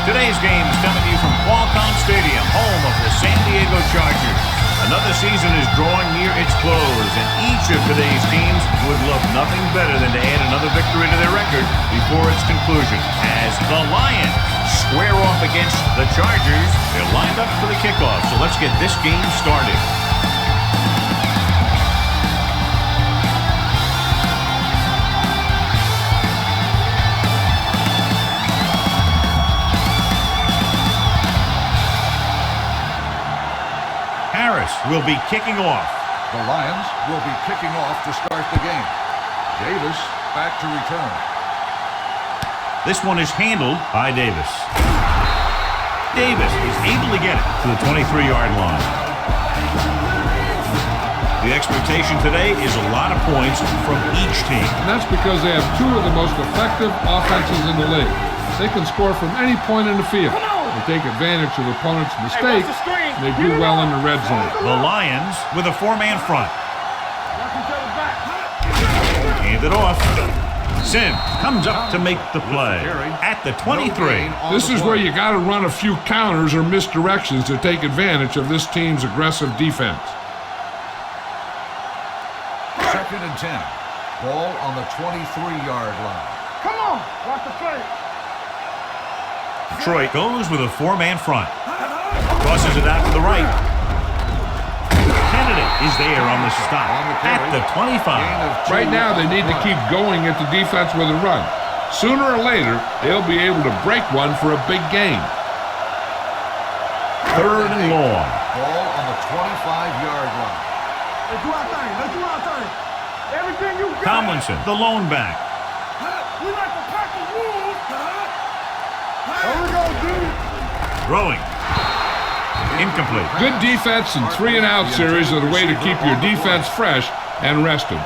Today's game is coming to you from Qualcomm Stadium, home of the San Diego Chargers. Another season is drawing near its close, and each of today's teams would love nothing better than to add another victory to their record before its conclusion. As the Lions square off against the Chargers, they're lined up for the kickoff, so let's get this game started. Will be kicking off. The Lions will be kicking off to start the game. Davis back to return. This one is handled by Davis. Davis is able to get it to the 23-yard line. The expectation today is a lot of points from each team. And that's because they have two of the most effective offenses in the league. They can score from any point in the field. They take advantage of opponents' mistakes, and they do well in the red zone. The Lions with a four-man front. Hand it off. Sim comes up to make the play at the 23. This is where you got to run a few counters or misdirections to take advantage of this team's aggressive defense. 2nd and 10. Ball on the 23-yard line. Come on, watch the play. Detroit goes with a four-man front. Crosses it out to the right. Kennedy is there on the stop at the 25. Right now, they need to keep going at the defense with a run. Sooner or later, they'll be able to break one for a big gain. 3rd and long. Ball on the 25-yard line. Let's do our thing. Let's do our thing. Everything you got. Tomlinson, the lone back. We like to pack the rules. There we go, dude. Throwing. Incomplete. Good defense and 3-and-out series are the way to keep your defense fresh and rested.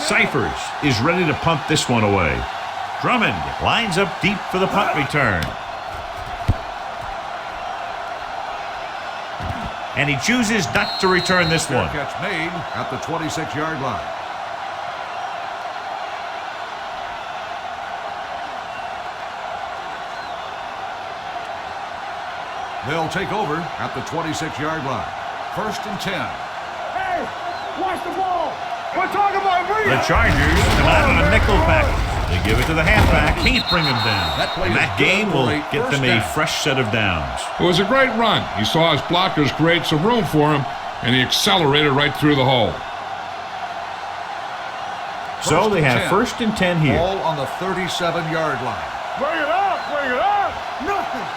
Cyphers is ready to punt this one away. Drummond lines up deep for the punt return. And he chooses not to return this one. Catch made at the 26-yard line. They'll take over at the 26-yard line. 1st and 10. Hey, watch the ball. We're talking about real. The Chargers come out on a nickel package. They give it to the halfback. Can't bring him down. And that game will get them a fresh set of downs. It was a great run. He saw his blockers create some room for him, and he accelerated right through the hole. So they have 1st and 10 here. Ball on the 37-yard line. Bring it up, bring it up. Nothing.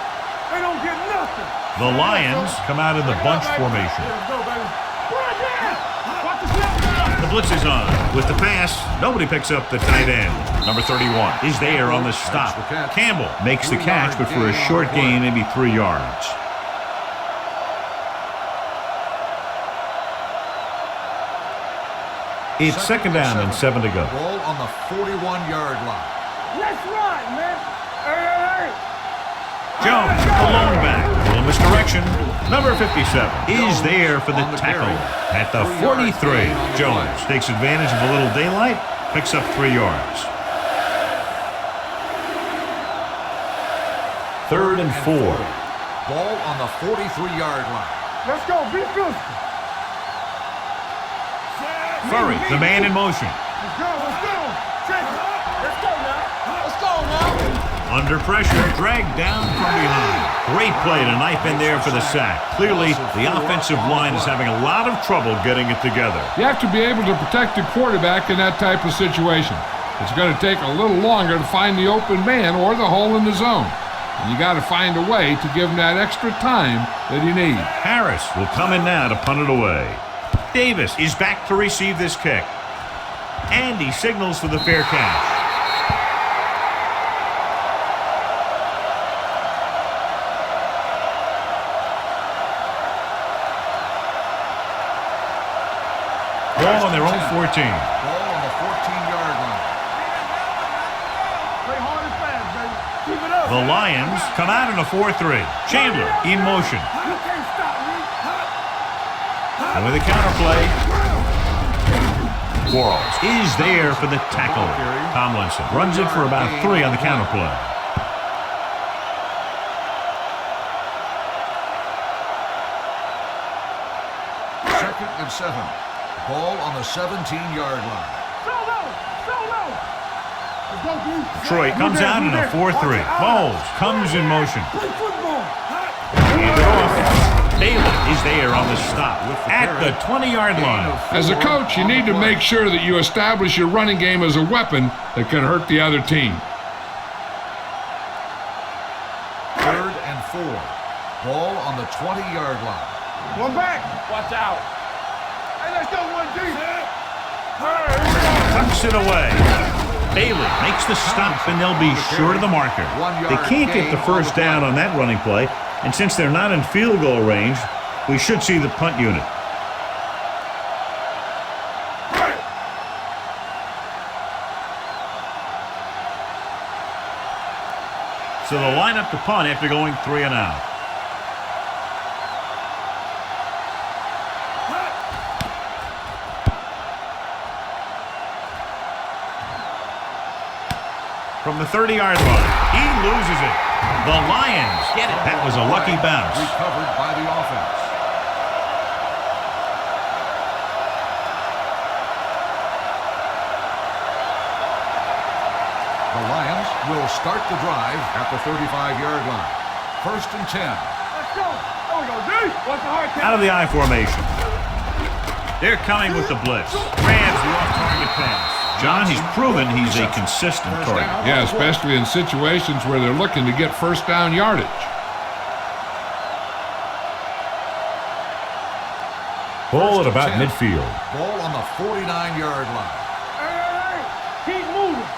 They don't get nothing. The Lions come out in the bunch formation. Let's go, baby. Right there. Watch the snap. The blitz is on. With the pass, nobody picks up the tight end. Number 31 is there on the stop. Campbell makes the catch, but for a short gain, maybe 3 yards. It's 2nd down and 7 to go. Ball on the 41-yard line. Let's run, man. Hey. Jones, the lone back. A little misdirection. Number 57 is there for the tackle at the 43. Jones takes advantage of a little daylight, picks up 3 yards. 3rd and 4. Ball on the 43-yard line. Let's go. Be physical. Furry, the man in motion. Let's go. Let's go. Check it. Let's go now. Let's go now. Under pressure, dragged down from behind. Great play to knife in there for the sack. Clearly, the offensive line is having a lot of trouble getting it together. You have to be able to protect the quarterback in that type of situation. It's going to take a little longer to find the open man or the hole in the zone. And you got to find a way to give him that extra time that he needs. Harris will come in now to punt it away. Davis is back to receive this kick. And he signals for the fair catch. Ball on their own 14. Ball on the 14-yard line. Play hard and fast, baby. Keep it up. The Lions come out in a 4-3. Chandler in motion. You can't stop me. And with a counter play, Quarles is there for the tackle. Tomlinson runs it for about 3 on the counter play. Second and 7. Ball on the 17-yard line. Troy comes out in a 4-3. Bowles comes in motion. Hand it off. Bailey is there on the stop at the 20-yard line. As a coach, you need to make sure that you establish your running game as a weapon that can hurt the other team. Third and 4. Ball on the 20-yard line. One back. Watch out. Hey, let's go one deep. Tucks it away. Bailey makes the stop, and they'll be short of the marker. They can't get the first down on that running play, and since they're not in field goal range, we should see the punt unit. So they'll line up to punt after going 3 and out. From the 30-yard line, he loses it. The Lions get it. That was a lucky bounce. Recovered by the offense. The Lions will start the drive at the 35-yard line. First and 10. Let's go. There we go, D. What's the hard Out of the I formation. They're coming with the blitz. Grabs the off-target pass. John, he's proven he's a consistent target. Yeah, especially in situations where they're looking to get first down yardage. Ball at about midfield. Ball on the 49-yard line. Hey, keep moving.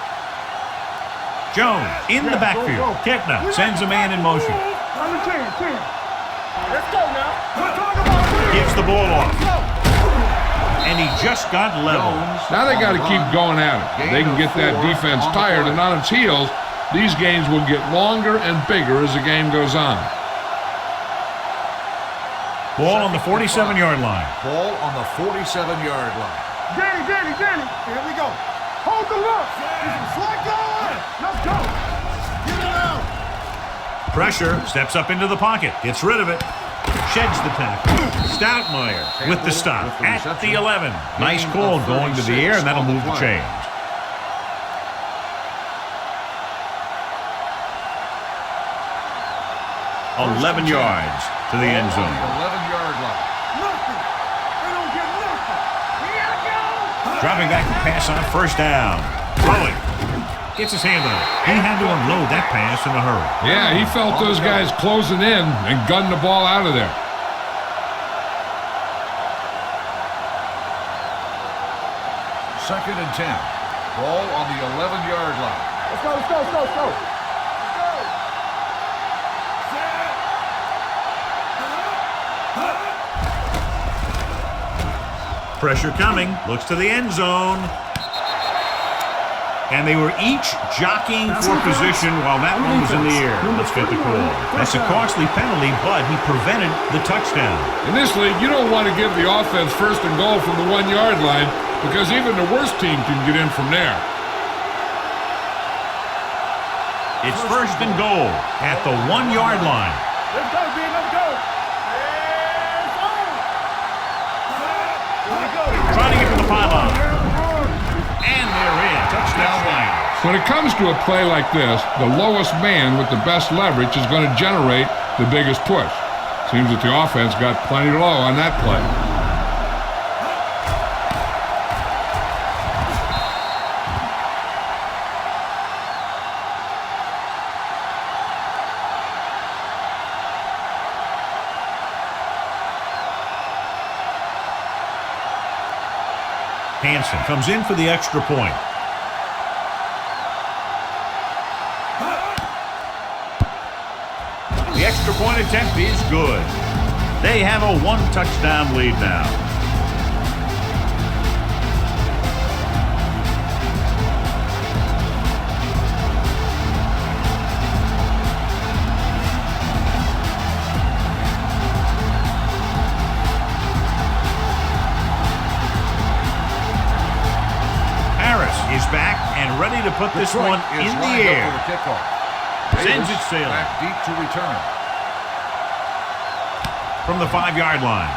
Jones in the backfield. Kepner sends a man in motion. On the 10. Let's go now. Let's talk about it. Gives the ball off. And he just got level. Now they got to keep going at it. If they can get that defense tired and on its heels, these games will get longer and bigger as the game goes on. Ball on the 47-yard line. Ball on the 47-yard line. Danny. Here we go. Hold the look. This is slide going. Let's go. Get it out. Pressure, steps up into the pocket, gets rid of it. Sheds the tackle. Stoutmeyer with the stop at the 11. Nice call going to the air, and that'll move the chains. $11 yards to the end zone. 11-yard line. Nothing. They don't get nothing. Here we go. Dropping back to pass on first down. Throwing. Gets his hand on it. He had to unload that pass in a hurry. Yeah, he felt those guys closing in and gunned the ball out of there. Second and 10. Ball on the 11-yard line. Let's go. Pressure coming. Looks to the end zone. And they were each jockeying for position while that one was in the air. Let's get the call. That's a costly penalty, but he prevented the touchdown. In this league, you don't want to give the offense first and goal from the 1-yard line because even the worst team can get in from there. It's first and goal at the 1-yard line. Let's go, D. Let's go. Trying to get to the pylon. And they're in. Touchdown Lions. When it comes to a play like this, the lowest man with the best leverage is going to generate the biggest push. Seems that the offense got plenty low on that play. Hansen comes in for the extra point. The extra point attempt is good. They have a 1-touchdown lead now. ready to put this Detroit one is in the lined up air. for the kickoff. Sends Davis it sailing. back deep to return. From the 5-yard line.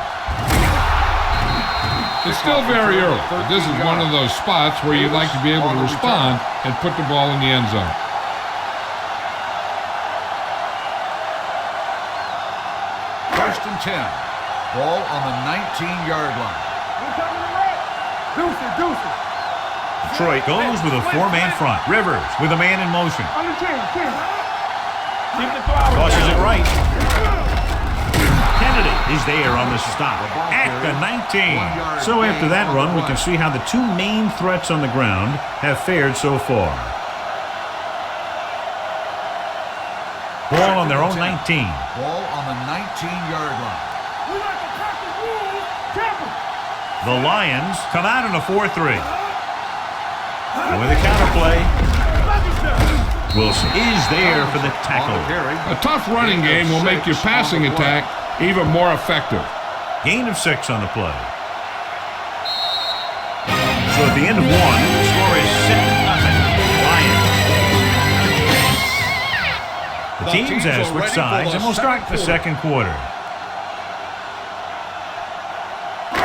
It's still very early, but this is one of those spots where you'd like to be able to respond and put the ball in the end zone. First and 10. Ball on the 19-yard line. Deuces. Detroit goes with a 4-man front. Rivers with a man in motion. On the 10. Tosses it right. Kennedy is there on the stop at the 19. So after that run, we can see how the two main threats on the ground have fared so far. Ball on their own 19. Ball on the 19-yard line. We like to pack the rules. Tampa. The Lions come out in a 4-3. And with a counterplay, Wilson is there for the tackle. A tough running game will make your passing attack even more effective. Gain of 6 on the play. So at the end of 1, the score is 7-0 Lions. The teams have switched sides, and we'll start the second quarter.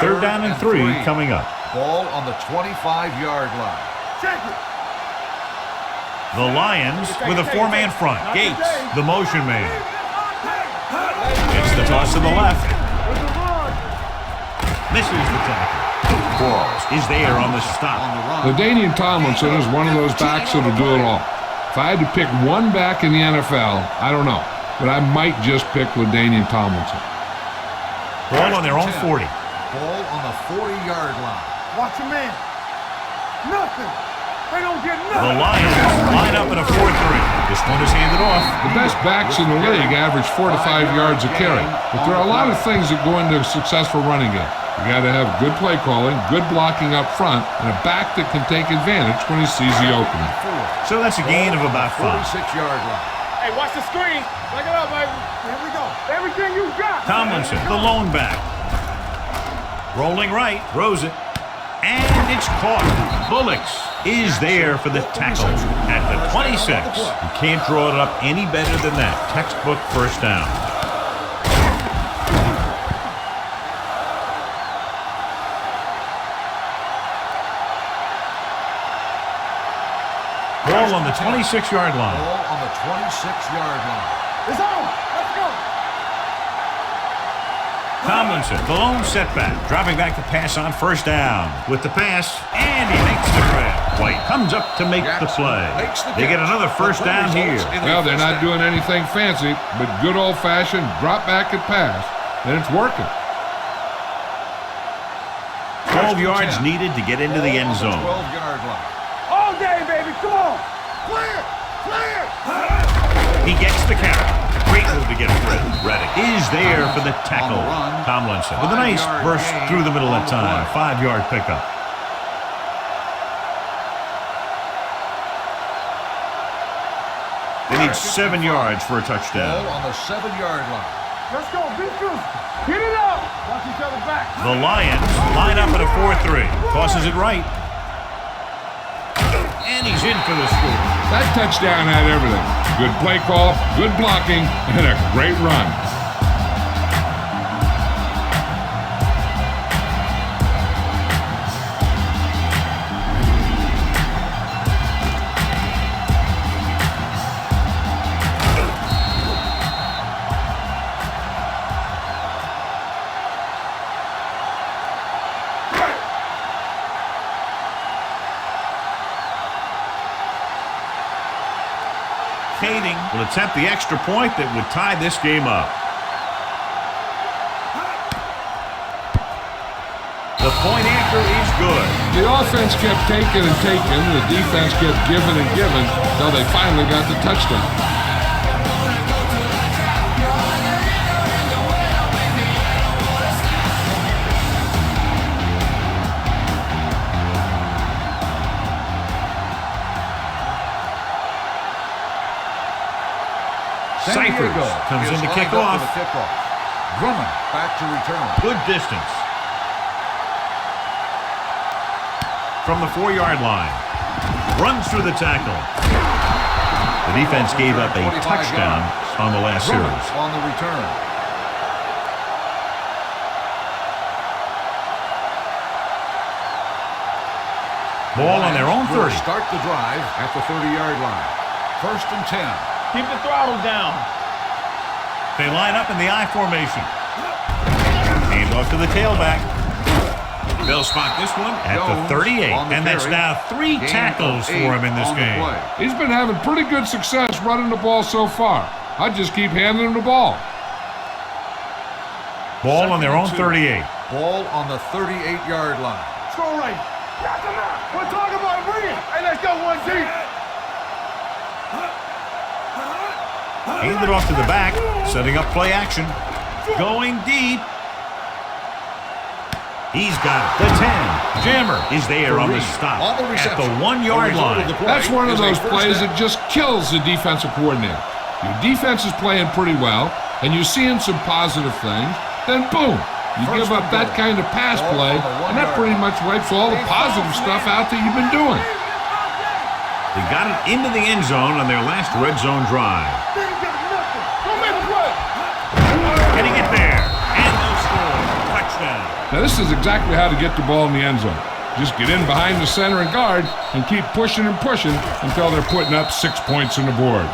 3rd down and 3 coming up. Ball on the 25-yard line. The Lions with a 4-man front. Gates, the motion man. Gets the toss to the left. Misses the tackle. Quarles is there on the stop. LaDainian Tomlinson is one of those backs that'll do it all. If I had to pick one back in the NFL, I don't know, but I might just pick LaDainian Tomlinson. Ball on their own 40. Ball on the 40-yard line. Watch your man. Nothing. They don't get nothing. The Lions line up in a 4-3. This one is handed off. The best backs in the league average 4 to 5 yards a carry, but there are a lot of things that go into a successful running game. You got to have good play calling, good blocking up front, and a back that can take advantage when he sees the opening. So that's a gain of about 5. 46-yard line. Hey, watch the screen. Look it up, baby. Here we go. Everything you got. Tomlinson, the lone back. Rolling right, throws it, and it's caught. Bullocks is there for the tackle at the 26. You can't draw it up any better than that. Textbook first down. Ball on the 26-yard line. Ball on the 26-yard line. It's on. Let's go. Tomlinson, the lone setback, dropping back to pass on first down. With the pass, and he makes the grab. White comes up to make the play. They get another first down here. Well, they're not doing anything fancy, but good old-fashioned drop back and pass, and it's working. 12 yards needed to get into the end zone. 12-yard line. All day, baby. Come on. Clear. He gets the carry. Great move to get it through. Reddick is there for the tackle. Tomlinson with a nice burst through the middle that time. 5-yard pickup. They need 7 yards for a touchdown. Ball on the 7-yard line. Let's go. Be good. Get it up. Watch each other back. The Lions line up in a 4-3. Tosses it right. And he's in for the score. That touchdown had everything. Good play call, good blocking, and a great run. Kading will attempt the extra point that would tie this game up. The point after is good. The offense kept taking and taking. The defense kept giving and giving until they finally got the touchdown. Cyphers comes in to kick off. Drummond back to return. Good distance. From the 4-yard line. runs through the tackle. The defense gave up a touchdown on the last series. On the return. Ball on their own 30. Start the drive at the 30-yard line. 1st and 10. Keep the throttle down. They line up in the I formation. Hand off to the tailback. They'll spot this one at the 38. And that's now 3 tackles for him in this game. He's been having pretty good success running the ball so far. I just keep handing him the ball. Ball on their own 38. Ball on the 38-yard line. Throw right. We're talking about bringing. Hey, let's go one deep. Handed off to the back, setting up play action. Going deep. He's got it. The 10. Jammer is there on the stop at the 1-yard line. That's one of those plays that just kills the defensive coordinator. Your defense is playing pretty well, and you're seeing some positive things. Then boom, you give up that kind of pass play, and that pretty much wipes all the positive stuff out that you've been doing. They got it into the end zone on their last red zone drive. Can he get there? And they'll score. Touchdown. Now this is exactly how to get the ball in the end zone. Just get in behind the center and guard and keep pushing and pushing until they're putting up 6 points on the board.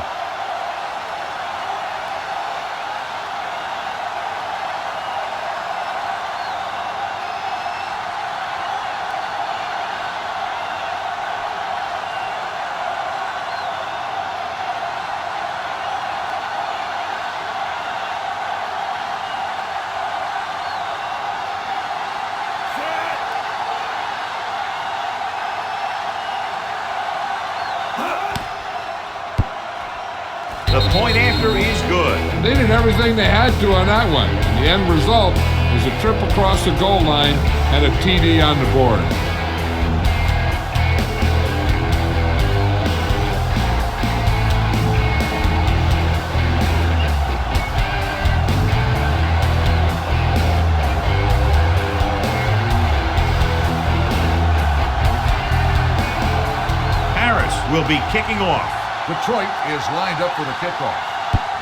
The point after is good. They did everything they had to on that one. The end result is a trip across the goal line and a TD on the board. Harris will be kicking off. Detroit is lined up for the kickoff.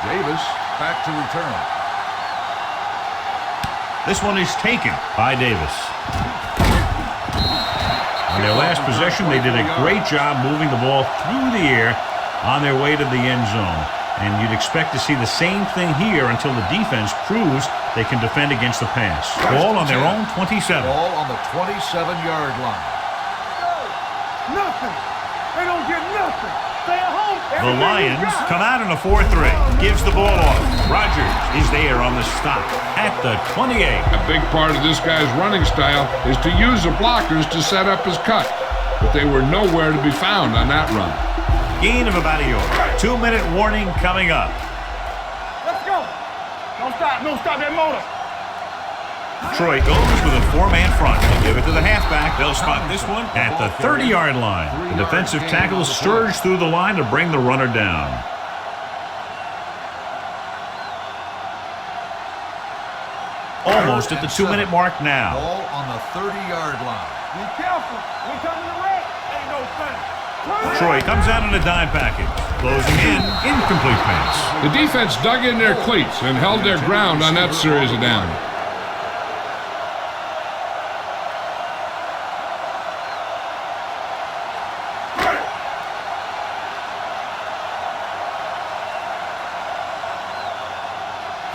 Davis back to return. This one is taken by Davis. On their last possession, they did a great job moving the ball through the air on their way to the end zone. And you'd expect to see the same thing here until the defense proves they can defend against the pass. Ball on their own 27. Ball on the 27-yard line. Nothing. They don't get nothing. Stay at home. The Lions come out in a 4-3. Gives the ball off. Rodgers is there on the stop at the 28. A big part of this guy's running style is to use the blockers to set up his cut. But they were nowhere to be found on that run. Gain of about a yard. 2-minute warning coming up. Let's go. Don't stop. Don't stop that motor. Detroit goes with a 4-man front. They give it to the halfback. They'll spot this one at the 30-yard line. The defensive tackle surged through the line to bring the runner down. Almost at the 2-minute mark now. Ball on the 30-yard line. Be careful. We coming to red. Ain't no fun. Detroit comes out in a dime package. Closing in, incomplete pass. The defense dug in their cleats and held their ground on that series of downs.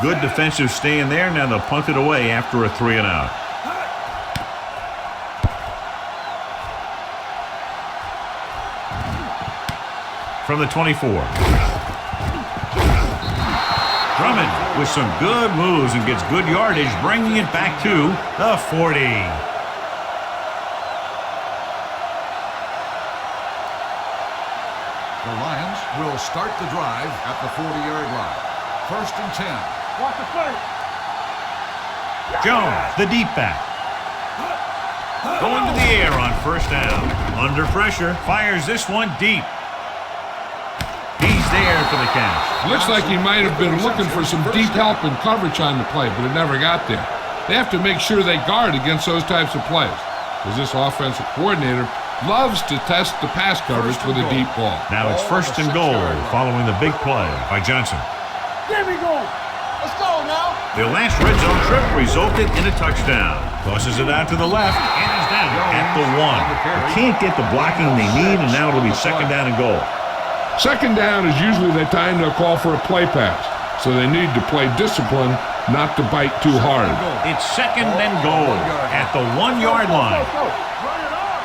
Good defensive stand there. Now they'll punt it away after a 3-and-out. From the 24. Drummond with some good moves and gets good yardage, bringing it back to the 40. The Lions will start the drive at the 40-yard line. 1st and 10. Watch the play. Jones, the deep back. Going to the air on 1st down. Under pressure, fires this one deep. He's there for the catch. Looks like he might have been looking for some deep help and coverage on the play, but it never got there. They have to make sure they guard against those types of plays, because this offensive coordinator loves to test the pass coverage with a deep ball. Now it's first and goal following the big play by Johnson. There we go. Let's go now. Their last red zone trip resulted in a touchdown. Tosses it out to the left and is down at the 1. They can't get the blocking they need, and now it'll be second down and goal. Second down is usually the time they'll call for a play pass, so they need to play discipline, not to bite too hard. It's second and goal at the 1 yard line. Run it up.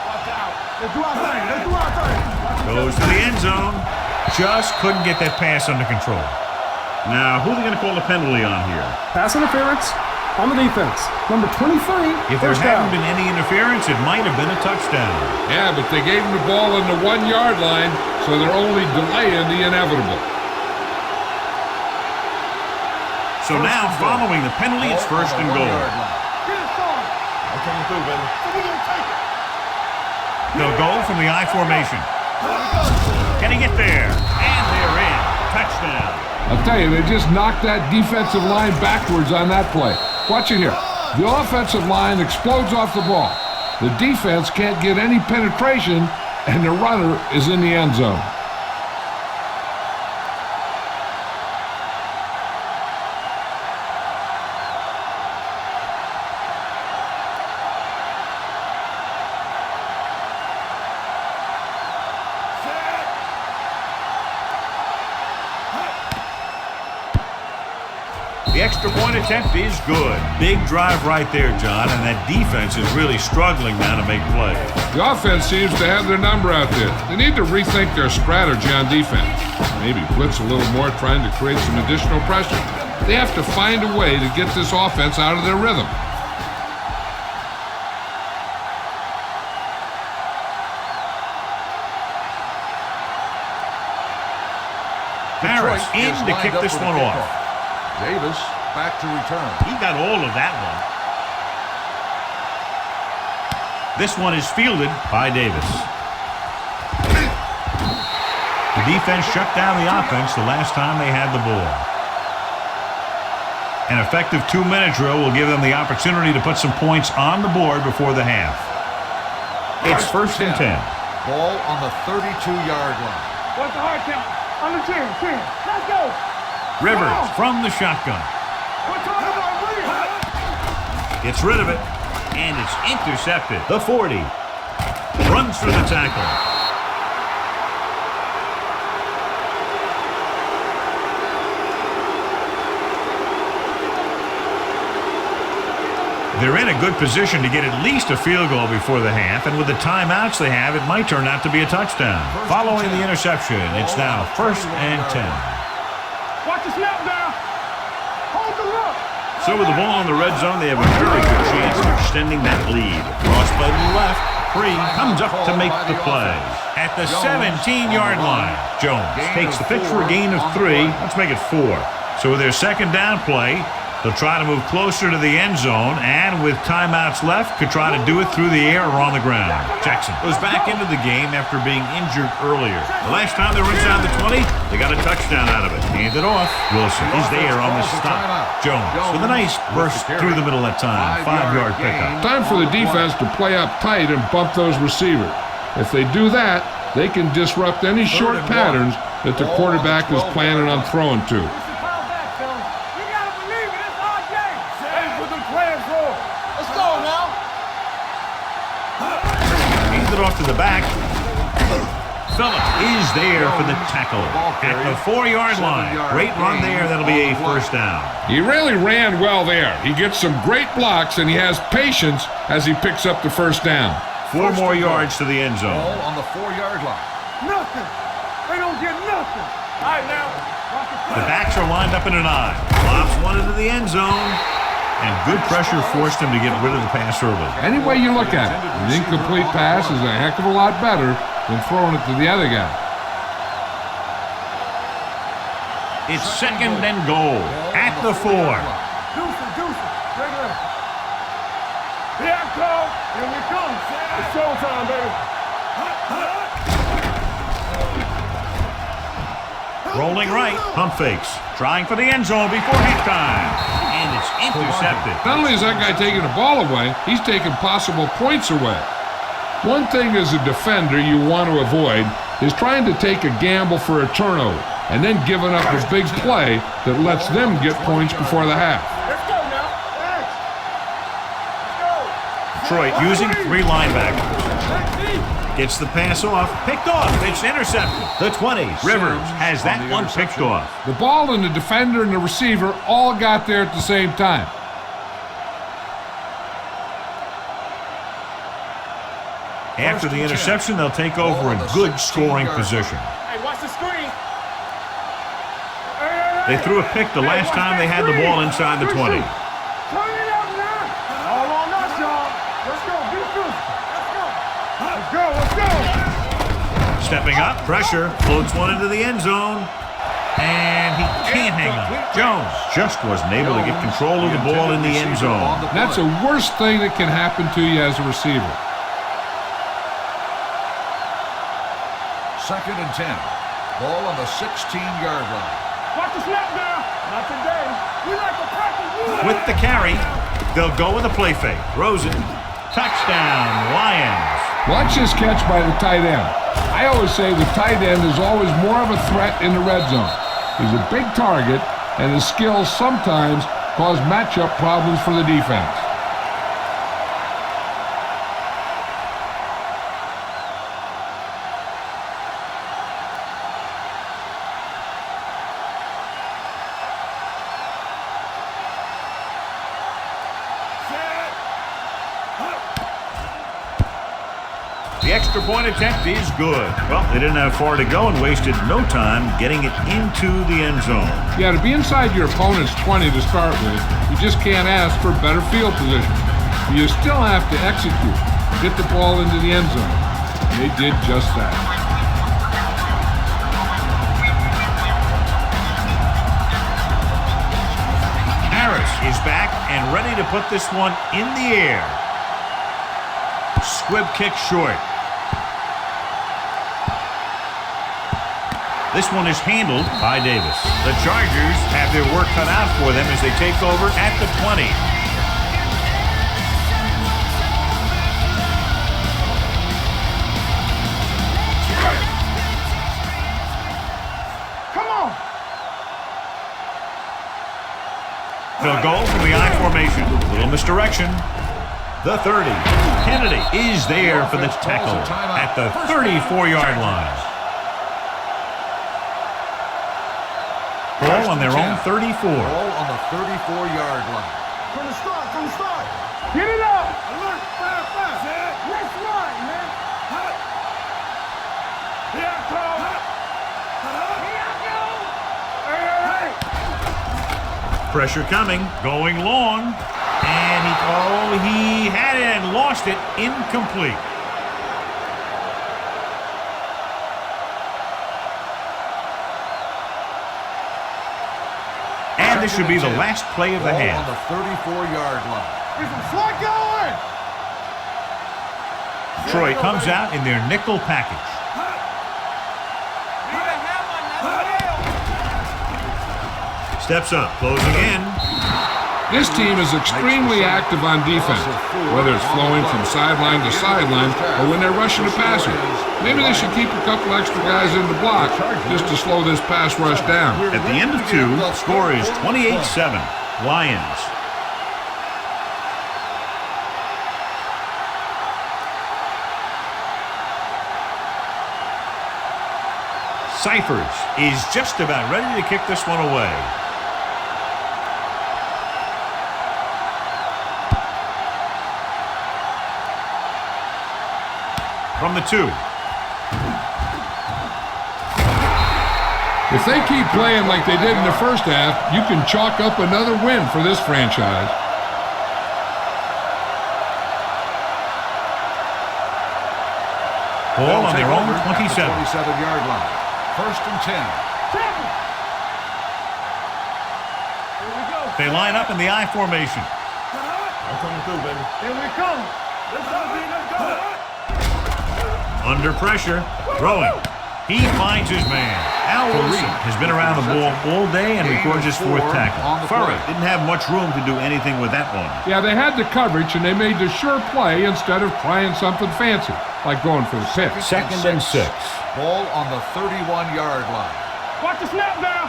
Watch out. Let's do our thing. Goes to the end zone. Just couldn't get that pass under control. Now, who are they going to call the penalty on here? Pass interference on the defense. Number 23. If there first hadn't down. been any interference, it might have been a touchdown. Yeah, but they gave him the ball on the 1 yard line, so they're only delaying the inevitable. So now, following the penalty, it's first and goal. Get it started. I'm coming through, baby. So we're going to take it. They'll go from the I formation. Can he get there? And they're in. Touchdown. I'll tell you, they just knocked that defensive line backwards on that play. Watch it here. The offensive line explodes off the ball. The defense can't get any penetration, and the runner is in the end zone. The extra point attempt is good. Big drive right there, John, and that defense is really struggling now to make plays. The offense seems to have their number out there. They need to rethink their strategy on defense. Maybe blitz a little more, trying to create some additional pressure. They have to find a way to get this offense out of their rhythm. Harris in to kick this one off. Davis back to return. He got all of that one. This one is fielded by Davis. The defense shut down the offense the last time they had the ball. An effective 2-minute drill will give them the opportunity to put some points on the board before the half. It's first and 10. Ball on the 32-yard line. What's the hard count? On the 10. Let's go. Rivers from the shotgun. We're talking about real. Gets rid of it, and it's intercepted. The 40. Runs through the tackle. They're in a good position to get at least a field goal before the half, and with the timeouts they have, it might turn out to be a touchdown. Following the interception, it's now first and 10. Watch the snap down. Hold the look. So with the ball in the red zone, they have a very good chance of extending that lead. Crossplay to the left. Free comes up to make the play. At the 17-yard line, Jones takes the pitch for a gain of 3. Let's make it 4. So with their second down play, they'll try to move closer to the end zone, and with timeouts left, could try to do it through the air or on the ground. Jackson goes back into the game after being injured earlier. The last time they were inside the 20, they got a touchdown out of it. Hand it off. Wilson is there on the stop. Jones with a nice burst through the middle that time. 5-yard pickup. Time for the defense to play up tight and bump those receivers. If they do that, they can disrupt any short patterns that the quarterback is planning on throwing to. Off to the back. Phillips is there for the tackle at the 4-yard line. Great run there. That'll be a first down. He really ran well there. He gets some great blocks, and he has patience as he picks up the first down. 4 more yards to the end zone. Ball on the 4-yard line. Nothing. They don't get nothing. All right, now. The backs are lined up in an I. Lobs one into the end zone. And good pressure forced him to get rid of the pass early. Any way you look at it, an incomplete pass is a heck of a lot better than throwing it to the other guy. It's second and goal at the 4. Deuce. Regular. Here I come. Here we come. It's showtime, baby. Rolling right. Pump fakes. Trying for the end zone before halftime. And it's intercepted. Not only is that guy taking the ball away, he's taking possible points away. One thing as a defender you want to avoid is trying to take a gamble for a turnover and then giving up a big play that lets them get points before the half. Let's go now. Detroit using 3 linebackers. Gets the pass off, picked off, it's intercepted. The 20. Rivers has that one picked off. The ball and the defender and the receiver all got there at the same time. After the interception, they'll take over in good scoring position. Hey, watch the screen. They threw a pick the last time they had the ball inside the 20. Turn it up now. All on us, y'all. Let's go. Be physical. Let's go. Let's go. Stepping up, pressure, floats one into the end zone. And he can't hang on. Jones just wasn't able to get control of the ball in the end zone. That's the worst thing that can happen to you as a receiver. 2nd and 10. Ball on the 16-yard line. Watch the snap now. Not today. We like to practice. With the carry, they'll go with a play fake. Rosen, touchdown, Lions. Watch this catch by the tight end. I always say the tight end is always more of a threat in the red zone. He's a big target, and his skills sometimes cause matchup problems for the defense. The extra point attempt is good. Well, they didn't have far to go and wasted no time getting it into the end zone. Yeah, to be inside your opponent's 20 to start with, you just can't ask for better field position. You still have to execute, get the ball into the end zone. They did just that. Harris is back and ready to put this one in the air. Squib kick short. This one is handled by Davis. The Chargers have their work cut out for them as they take over at the 20. Come on. They'll go from the I formation. Little misdirection. The 30. Kennedy is there for the tackle at the 34-yard line. Ball on their own 34. Ball on the 34-yard line. From the start. Get it up. Alert, fast. Let's run, man. Here I come. Hey. Pressure coming, going long. And he had it and lost it, incomplete. And this should be the last play of the half. On the 34-yard line. Get some slot going. Detroit comes out in their nickel package. Steps up, closing in. This team is extremely active on defense, whether it's flowing from sideline to sideline or when they're rushing the passer. Maybe they should keep a couple extra guys in the block just to slow this pass rush down. At the end of 2, score is 28-7, Lions. Cyphers is just about ready to kick this one away. From the 2. If they keep playing like they did in the first half, you can chalk up another win for this franchise. Ball on their own 27. 27-yard line. 1st and 10. They line up in the I formation. I'm coming through, baby. Here we come. Let's go. Under pressure, throwing. He finds his man. Al Wilson has been around the ball all day and records his fourth tackle. Furry didn't have much room to do anything with that one. Yeah, they had the coverage, and they made the sure play instead of trying something fancy, like going for the pick. Second and 6. Ball on the 31-yard line. Watch the snap now.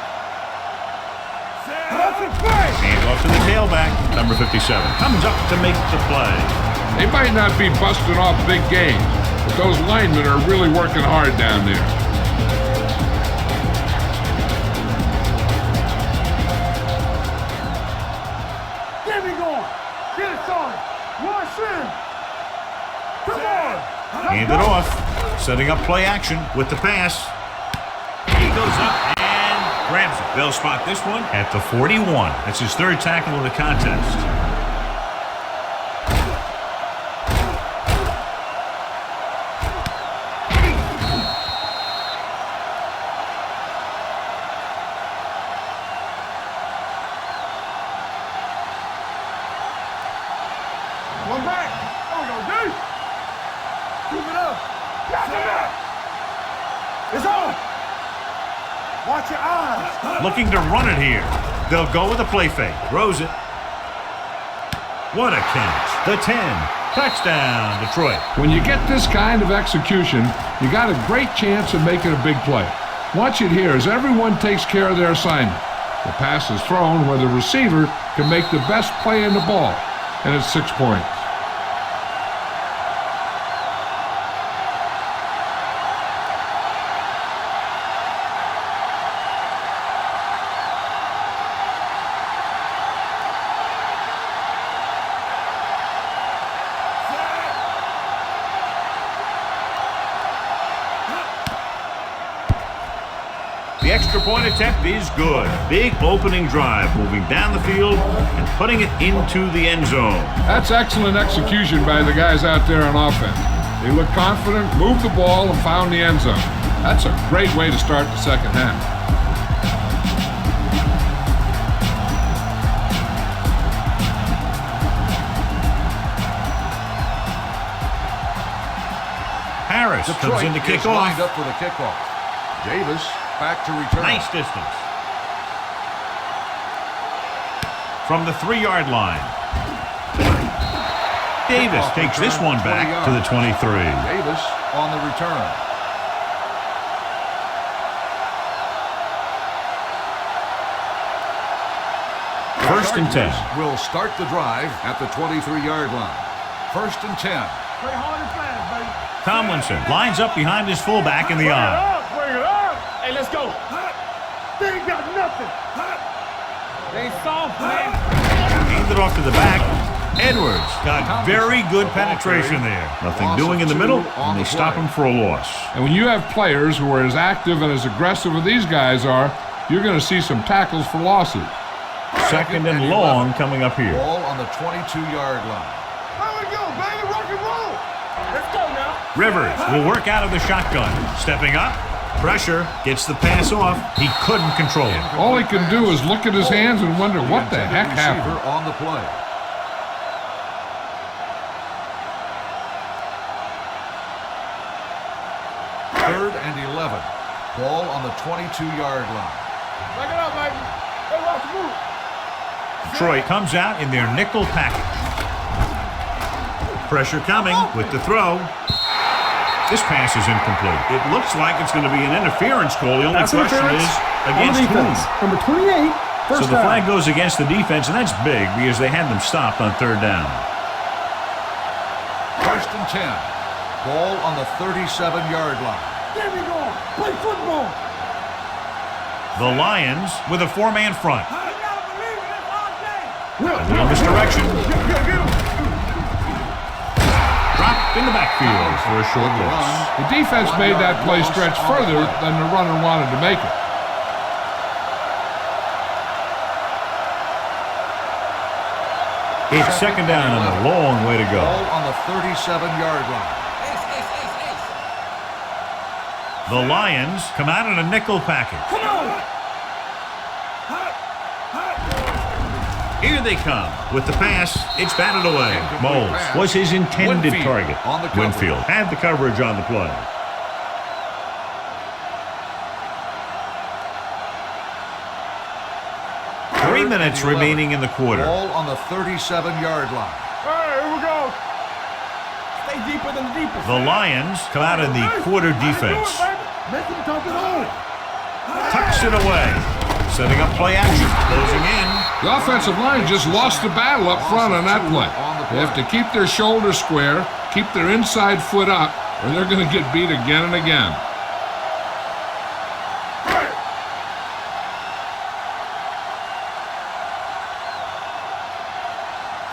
That's a play. Hands off to the tailback. Number 57 comes up to make the play. They might not be busting off big games, but those linemen are really working hard down there. Get me going. Get it started. Rush in. Come on. Hand it off. Setting up play action with the pass. He goes up and grabs it. They'll spot this one at the 41. That's his third tackle of the contest. One back. There we go, dude. Keep it up. Got it up. It's on. Watch your eyes. Looking to run it here. They'll go with a play fake. Throws it. What a catch. The 10. Touchdown, Detroit. When you get this kind of execution, you got a great chance of making a big play. Watch it here as everyone takes care of their assignment. The pass is thrown where the receiver can make the best play in the ball, and it's 6 points. The extra point attempt is good. Big opening drive, moving down the field and putting it into the end zone. That's excellent execution by the guys out there on offense. They looked confident, moved the ball, and found the end zone. That's a great way to start the second half. Harris comes in to kick is off. lined up for the kickoff. Davis back to return. Nice distance. From the 3-yard line. Davis takes this one back to the 23. Davis on the return. First and 10. Will start the drive at the 23-yard line. First and 10. Play hard and fast, baby. Tomlinson lines up behind his fullback in the eye. Bring it up. Hey, let's go. They ain't got nothing. They ain't soft, man. Hand it off to the back. Edwards got very good penetration there. Nothing doing in the middle, and they stop him for a loss. And when you have players who are as active and as aggressive as these guys are, you're going to see some tackles for losses. Second and long coming up here. Ball on the 22-yard line. There we go, baby. Rock and roll. Let's go now. Rivers will work out of the shotgun. Stepping up. Pressure. Gets the pass off. He couldn't control it. All he can do is look at his hands and wonder what the heck Receiver happened. on the play. Third and 11. Ball on the 22-yard line. Back it up, baby. Hey, watch the move. Detroit comes out in their nickel package. Pressure coming with the throw. This pass is incomplete. It looks like it's going to be an interference call. The only That's question interference is on the against whom? defense. Number 28, So first the down. flag goes against the defense, and that's big because they had them stopped on third down. First and 10. Ball on the 37-yard line. Get me going. Play football. The Lions with a 4-man front. You gotta believe in this all day. A little misdirection. Get him. Dropped in the backfield for a short loss. The defense made that play stretch further than the runner wanted to make it. It's second down and a long way to go. Ball on the 37-yard line. The Lions come out in a nickel package. Come on. Here they come. With the pass, it's batted away. Moles was his intended Winfield target. on the coverage. Winfield had the coverage on the play. minutes remaining in the quarter. Ball on the 37-yard line. Hey, here we go. Stay deeper than the deepest. The Lions come out in the quarter defense. Make him dump it on. Tucks it away. Setting up play action. Closing in. The offensive line just lost the battle up front on that play. They have to keep their shoulders square, keep their inside foot up, or they're going to get beat again and again.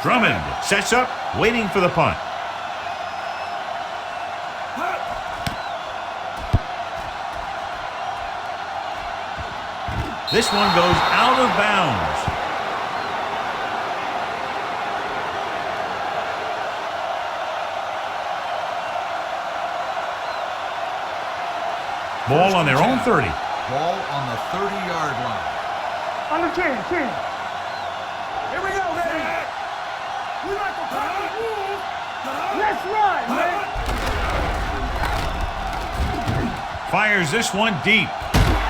Drummond sets up, waiting for the punt. This one goes out of bounds. Ball on their own 30. Ball on the 30-yard line. On the 10. Here we go, baby. We like to play the rules. Let's run, man. Fires this one deep.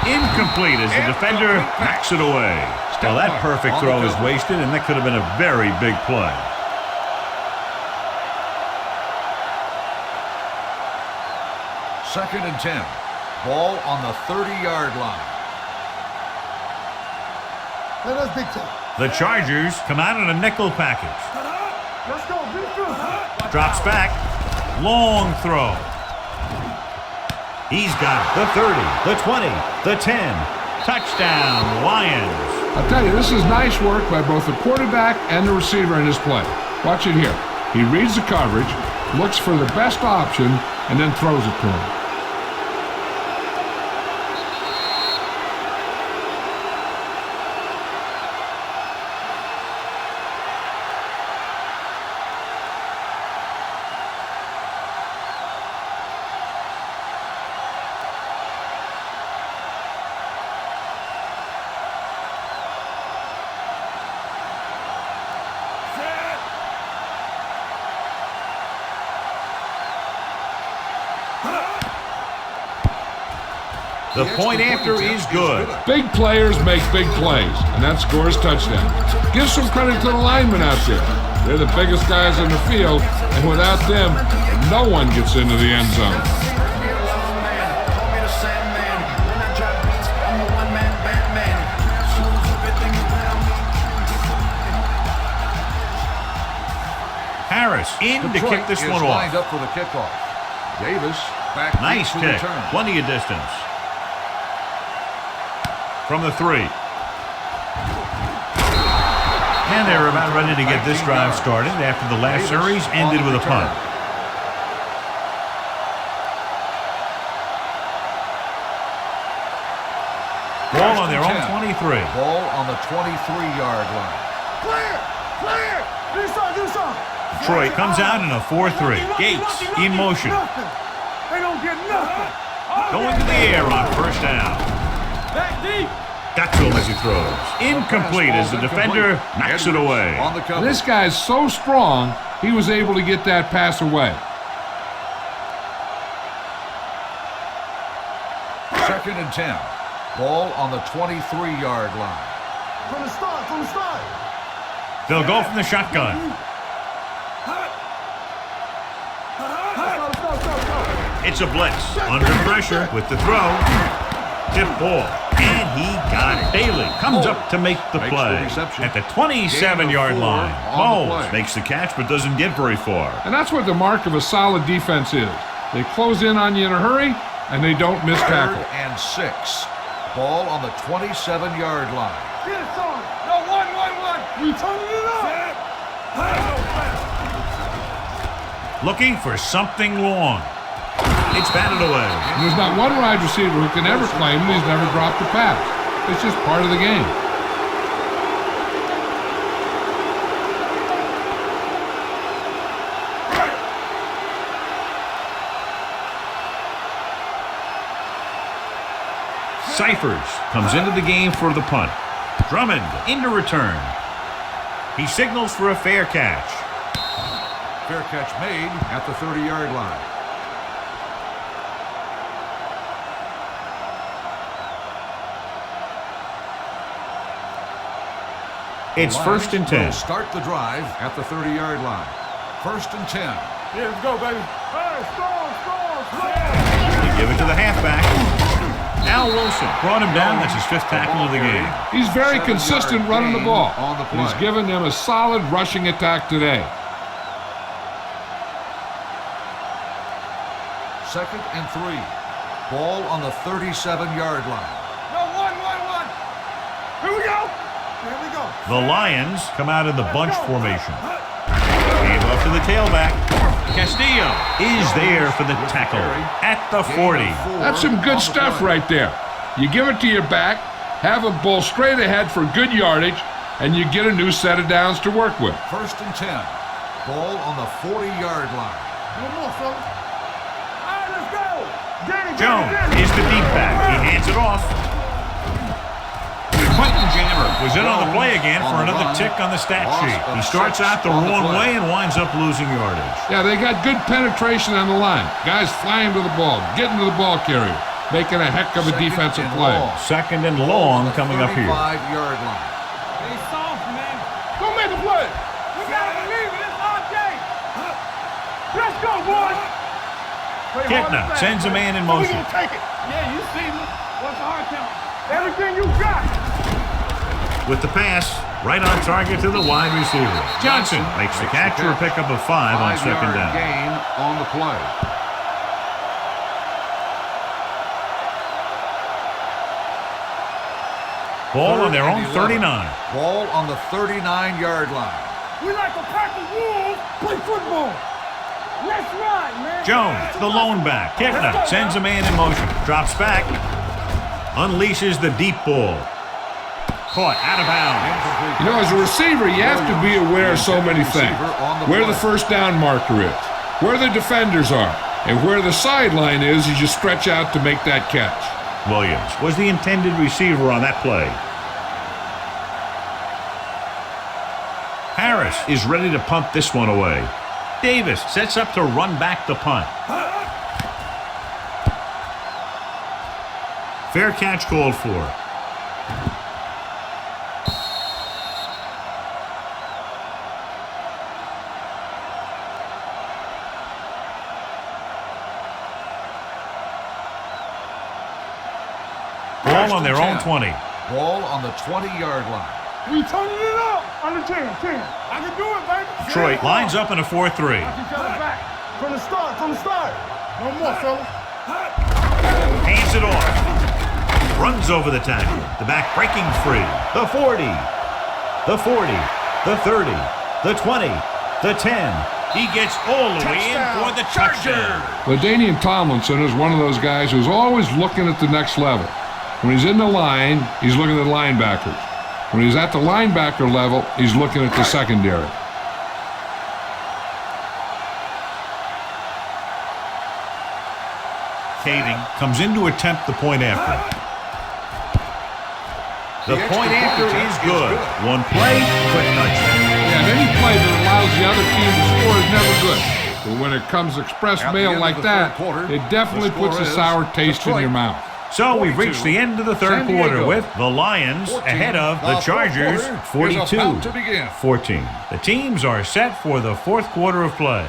Incomplete as the defender knocks it away. Well, that perfect throw is wasted, and that could have been a very big play. Second and 10. Ball on the 30-yard line. Let us big time. The Chargers come out in a nickel package. Let's go, big time. Drops back. Long throw. He's got it. The 30, the 20, the 10. Touchdown, Lions. I'll tell you, this is nice work by both the quarterback and the receiver in his play. Watch it here. He reads the coverage, looks for the best option, and then throws it to him. The point after is good. Big players make big plays, and that scores touchdown. Give some credit to the linemen out there. They're the biggest guys in the field, and without them, no one gets into the end zone. Harris in to kick this one lined off. up for the kickoff. Davis back. Nice to kick. return. Plenty of distance. From the 3. And they're about ready to get this drive started after the last series ended with a punt. Ball on their own 23. Ball on the 23-yard line. Clear. Do something. Detroit comes out in a 4-3. Gates in motion. They don't get nothing. Going to the air on first down. Back deep. Got to him as he throws. Incomplete as the defender knocks it away. On the cover. This guy's so strong, he was able to get that pass away. Second and 10. Ball on the 23-yard line. From the start. They'll go from the shotgun. It's a blitz. Under pressure with the throw. Tip ball. And he got it. Bailey comes up to make the play at the 27-yard line. Mahomes makes the catch but doesn't get very far. And that's what the mark of a solid defense is. They close in on you in a hurry, and they don't miss tackle. Third and 6. Ball on the 27-yard line. Get it, son. No, one. We turning it up. Looking for something long. It's batted away. And there's not one wide receiver who can ever claim that he's never dropped a pass. It's just part of the game. Cyphers comes into the game for the punt. Drummond into return. He signals for a fair catch. Fair catch made at the 30-yard line. It's first and 10. Start the drive at the 30-yard line. First and 10. Yeah, let's go, baby. Hey, score. They give it to the halfback. Al Wilson brought him down. That's his 5th tackle of the game. He's very consistent running the ball. On the And he's given them a solid rushing attack today. Second and 3. Ball on the 37-yard line. No, one. Here we go. Here we go. The Lions come out in the bunch formation. Gave up to the tailback. Castillo is there for the tackle at the 40. That's some good stuff right there. You give it to your back, have him bowl straight ahead for good yardage, and you get a new set of downs to work with. First and 10. Ball on the 40-yard line. One more, fellas. All right, let's go. Jones is the deep back. He hands it off. Quentin Jammer was in on the play again for another tick on the stat sheet. He starts out the wrong way and winds up losing yardage. Yeah, they got good penetration on the line. Guys flying to the ball, getting to the ball carrier, making a heck of a defensive play. Second and long coming up here. 35-yard line. Hey, soft, man. Go make a play. We gotta believe it. It's our day. Let's go, boys. Kitna sends a man in motion. We're gonna take it. Yeah, you see me. What's the hard count? Everything you got. With the pass, right on target to the wide receiver. Johnson makes the catch for a pickup of 5 on second down. Gain on the play. Ball on their own 39. Ball on the 39-yard line. We like a pack of wolves play football. Let's ride, man. Jones, the lone back. Kitna sends a man in motion. Drops back. Unleashes the deep ball. Caught out of bounds. You know, as a receiver, you have to be aware of so many things. Where the first down marker is, where the defenders are, and where the sideline is as you stretch out to make that catch. Williams was the intended receiver on that play. Harris is ready to punt this one away. Davis sets up to run back the punt. Fair catch called for. Ball on their own 20. Ball on the 20-yard line. We turning it up on the 10. I can do it, baby. Detroit lines up in a 4-3. I can cut it back. From the start. No more, fellas. Hands it off. Runs over the tackle. The back breaking free. The 40. The 40. The 30. The 20. The 10. He gets all the way in for the touchdown. LaDainian Tomlinson is one of those guys who's always looking at the next level. When he's in the line, he's looking at the linebackers. When he's at the linebacker level, he's looking at the secondary. Caving comes in to attempt the point after. The point after is good. One play, quick touchdown. Yeah, and any play that allows the other team to score is never good. But when it comes express mail like that, it definitely puts a sour taste in your mouth. So we've reached the end of the third quarter with the Lions ahead of the Chargers 42-14. The teams are set for the fourth quarter of play.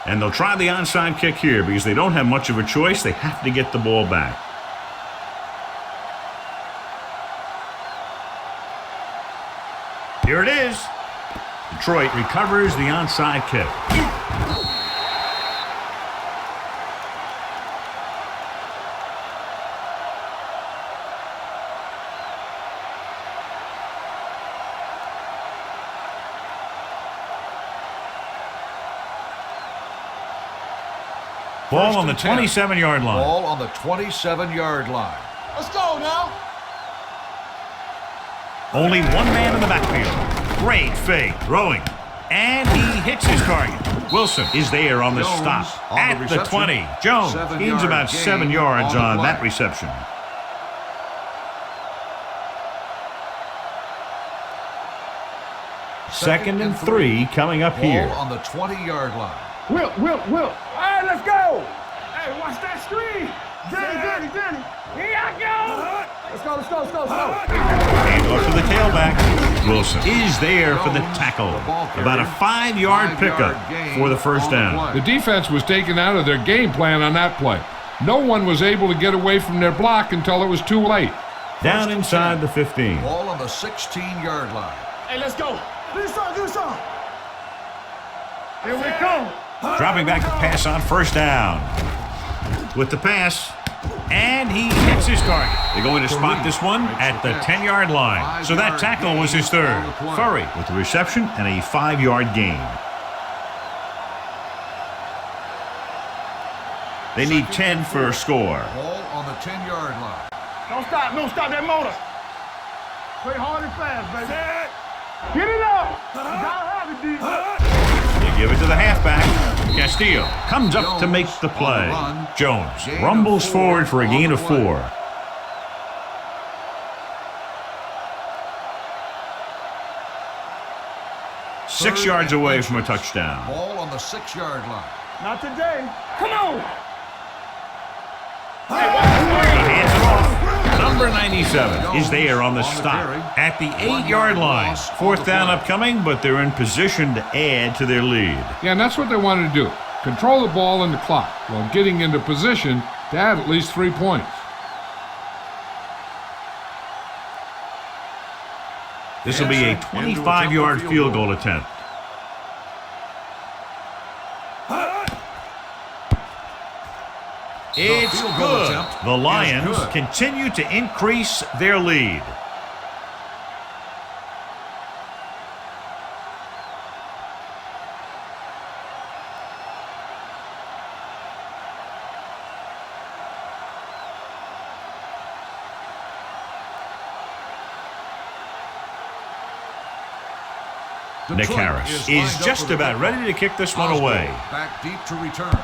And they'll try the onside kick here because they don't have much of a choice. They have to get the ball back. Here it is. Detroit recovers the onside kick. Ball on the 27-yard line. Ball on the 27-yard line. Let's go now. Only one man in the backfield. Great fake. Throwing. And he hits his target. Wilson is there on the stop. At the 20. Jones gains about 7 yards on that reception. Second and 3 coming up here. Ball on the 20-yard line. Will. All right, let's go. Hey, watch that screen. Danny. Here I go. Let's go, let's go, let's go, let's go. And off to the tailback. Wilson is there for the tackle. About a 5-yard pickup for the first down. The defense was taken out of their game plan on that play. No one was able to get away from their block until it was too late. Down inside the 15. Ball on the 16-yard line. Hey, let's go. Do something. Here we come. Dropping back to pass on first down. With the pass. And he hits his target. They're going to spot this one at the 10-yard line. So that tackle was his third. Furry with the reception and a 5-yard gain. They need 10 for a score. Ball on the 10-yard line. Don't stop that motor. Play hard and fast, baby. Get it up. You gotta have it, D. They give it to the halfback. Castillo comes up to make the play. Jones rumbles forward for a gain of 4. Six yards away from a touchdown. Ball on the 6-yard line. Not today. Come on. He hands it off. Number 97 is there on the stop at the 8-yard line. 4th down upcoming, but they're in position to add to their lead. Yeah, and that's what they wanted to do. Control the ball and the clock while getting into position to add at least 3 points. This will be a 25-yard field goal attempt. It's good. The Lions continue to increase their lead. Nick Harris is just about ready to kick this one away. Back deep to return.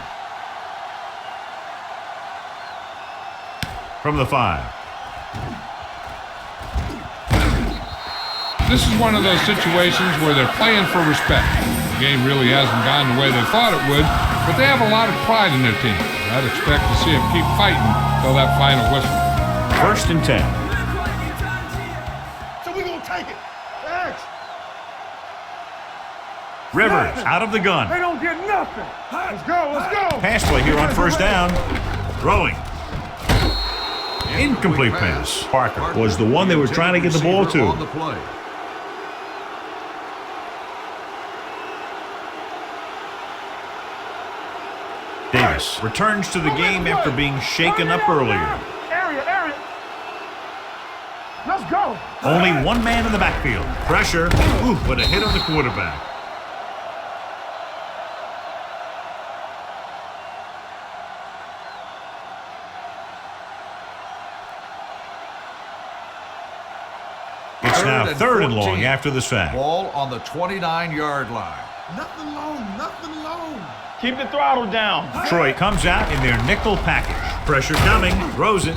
From the 5. This is one of those situations where they're playing for respect. The game really hasn't gone the way they thought it would, but they have a lot of pride in their team. I'd expect to see them keep fighting till that final whistle. 1st and 10. So we're going to take it. Thanks. Rivers out of the gun. They don't get nothing. Let's go. Pass play here on 1st down. Throwing. Incomplete pass. Parker was the one they were trying to get the ball to. On the play. Davis returns to the game after being shaken up earlier. Area. Let's go. Only one man in the backfield. Pressure. Ooh, what a hit on the quarterback. It's now 3rd and long after the sack. Ball on the 29-yard line. Nothing long. Keep the throttle down. Detroit comes out in their nickel package. Pressure coming. Throws it.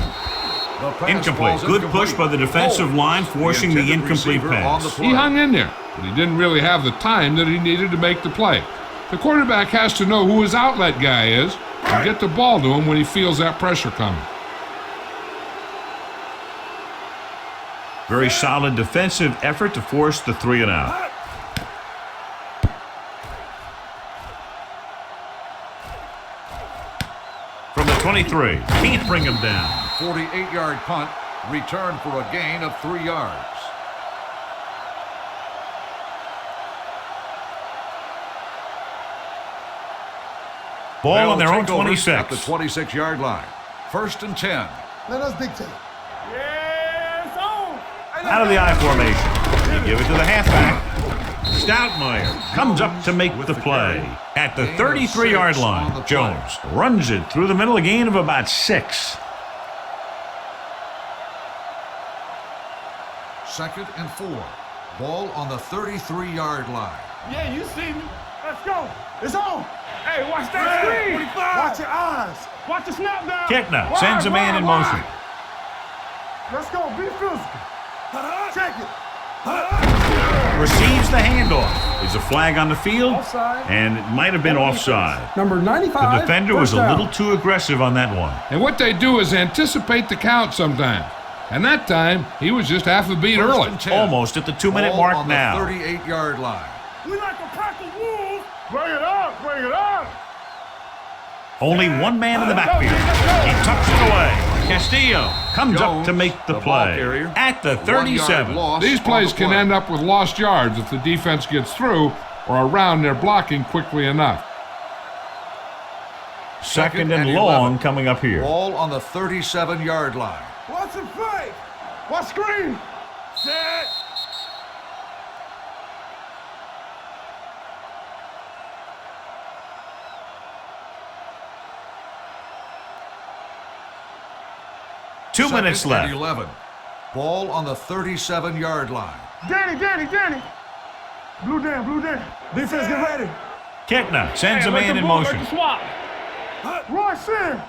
Incomplete. Good push by the defensive line, forcing the incomplete pass. He hung in there, but he didn't really have the time that he needed to make the play. The quarterback has to know who his outlet guy is and get the ball to him when he feels that pressure coming. Very solid defensive effort to force the 3 and out. From the 23, can't bring him down. 48-yard punt, return for a gain of 3 yards. Ball on their own Take over 26. At the 26-yard line. 1st and 10. Let us dictate. Yes, on. Out of the I formation. They give it to the halfback. Stoutmeyer comes up to make the play. At the 33-yard line, Jones runs it through the middle, a gain of about 6. 2nd and 4. Ball on the 33-yard line. Yeah, you see me. Let's go. It's on. Hey, watch that screen. Watch your eyes. Watch the snap down. Ketna sends a man in motion. Let's go. Be physical. Check it. Receives the handoff. There's a flag on the field, Offside. and it might have been offside. Number 95. The defender was first a down. little too aggressive on that one. And what they do is anticipate the count sometimes. And that time, he was just half a beat early. Almost at the 2-minute mark on now. The 38-yard line. We like a pack of wolves. Bring it up, bring it up. Only one man in the backfield. He tucks it away. Castillo comes up to make the play at the 37. These plays can end up with lost yards if the defense gets through or around their blocking quickly enough. Second and long coming up here. Ball on the 37-yard line. Watch the fake. Watch screen. Set. Two minutes left. 11. Ball on the 37-yard line. Danny. Blue down. Defense, get ready. Ketna sends a man in motion. Royce in.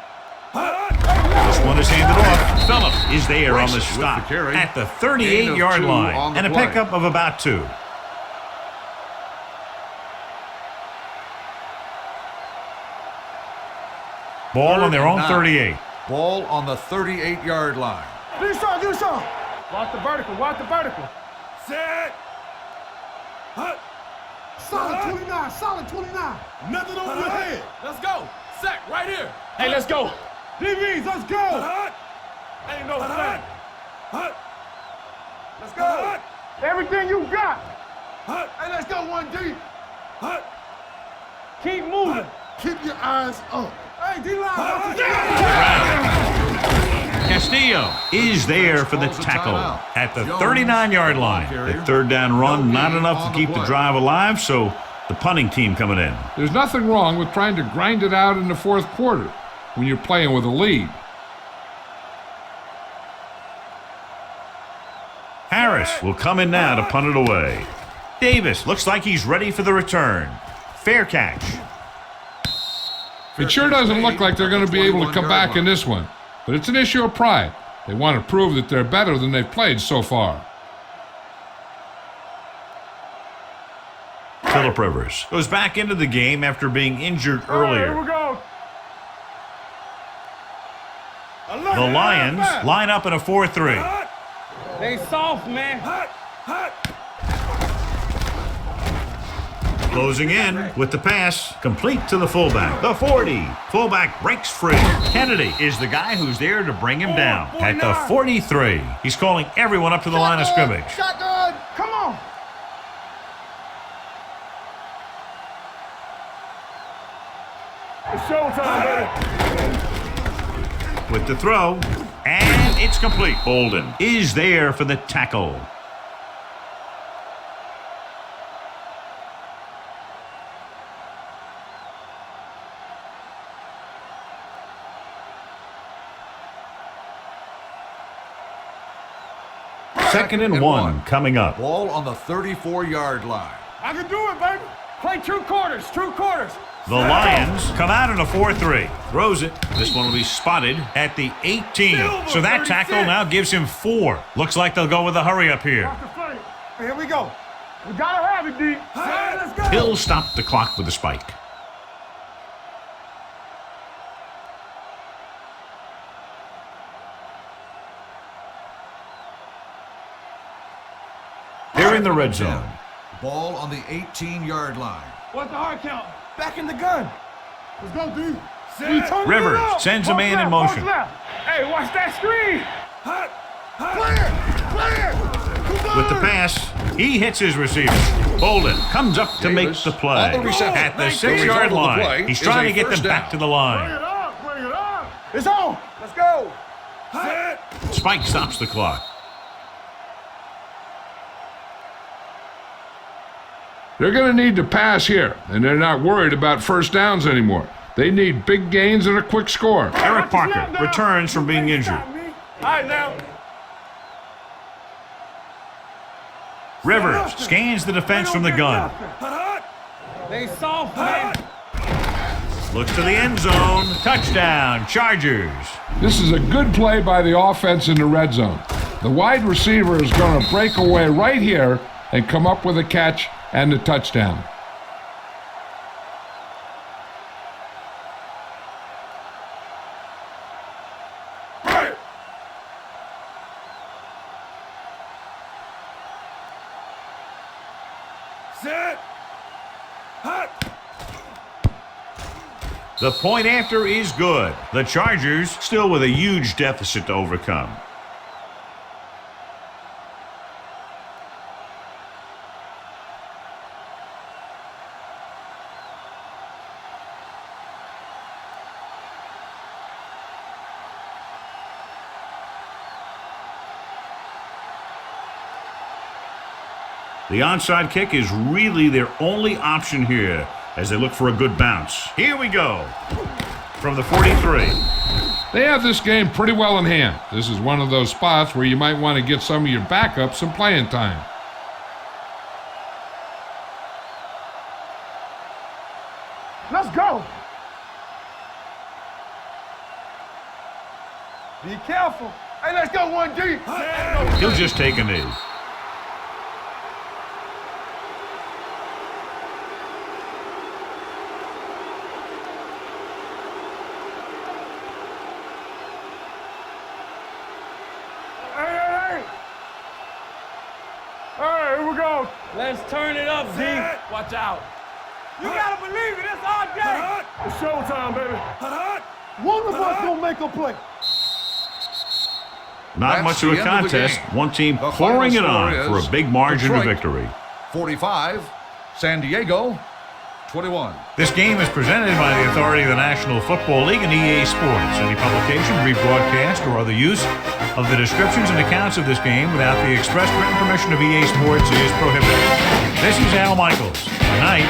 This one is handed off. Phillips is there on the stop at the 38-yard line. And a pickup of about 2. Ball on their own 38. Ball on the 38-yard line. Do some. Watch the vertical. Set. Solid 29. Nothing over the head. Let's go. Sack right here. Hey, let's go. DBs, let's go. Ain't no sack. Let's go. Everything you got. Hey, let's go 1D. Keep moving. Keep your eyes up. Hey, D-line. Castillo is there for the tackle at the 39-yard line. The third down run, not enough to keep the drive alive, so the punting team coming in. There's nothing wrong with trying to grind it out in the fourth quarter when you're playing with a lead. Harris will come in now to punt it away. Davis looks like he's ready for the return. Fair catch. It sure doesn't look like they're going to be able to come back in this one, but it's an issue of pride. They want to prove that they're better than they've played so far. Phillip Rivers goes back into the game after being injured earlier. Here we go. The Lions line up in a 4-3. They soft, man. Closing in with the pass, complete to the fullback. The 40. Fullback breaks free. Kennedy is the guy who's there to bring him down at the 43. He's calling everyone up to the line of scrimmage. Shotgun. Come on. It's showtime, baby. With the throw, and it's complete. Bolden is there for the tackle. Second and one coming up. Ball on the 34-yard line. I can do it, baby. Play 2 quarters. The Lions come out in a 4-3. Throws it. This one will be spotted at the 18. So that tackle now gives him 4. Looks like they'll go with a hurry up here. Here we go. We gotta have it, D. Let's go. He'll stop the clock with a spike. They're in the red zone. Ball on the 18-yard line. What's the hard count? Back in the gun. Let's go, D. Rivers sends a man in motion. Hey, watch that screen. Clear. With the pass, he hits his receiver. Bolden comes up to make the play. At the 6-yard line, he's trying to get them back to the line. Bring it up. It's on. Let's go. Spike stops the clock. They're going to need to pass here, and they're not worried about first downs anymore. They need big gains and a quick score. Eric Parker returns from being injured. All right, now. Rivers scans the defense from the gun. They soft, man. Looks to the end zone. Touchdown, Chargers. This is a good play by the offense in the red zone. The wide receiver is going to break away right here and come up with a catch and a touchdown. Set. Hut. The point after is good. The Chargers still with a huge deficit to overcome. The onside kick is really their only option here as they look for a good bounce. Here we go from the 43. They have this game pretty well in hand. This is one of those spots where you might want to get some of your backups some playing time. Let's go. Be careful. Hey, let's go 1D. He'll just take a knee. Hey, here we go. Let's turn it up, D. Watch out. You gotta believe it. It's our day. It's showtime, baby. One of us gonna make a play. Not That's much of the a end of the contest. game. One team The pouring it final on score for is a big margin of Detroit victory. 45, San Diego 21. This game is presented by the authority of the National Football League and EA Sports. Any publication, rebroadcast, or other use of the descriptions and accounts of this game without the express written permission of EA Sports is prohibited. This is Al Michaels. Good night.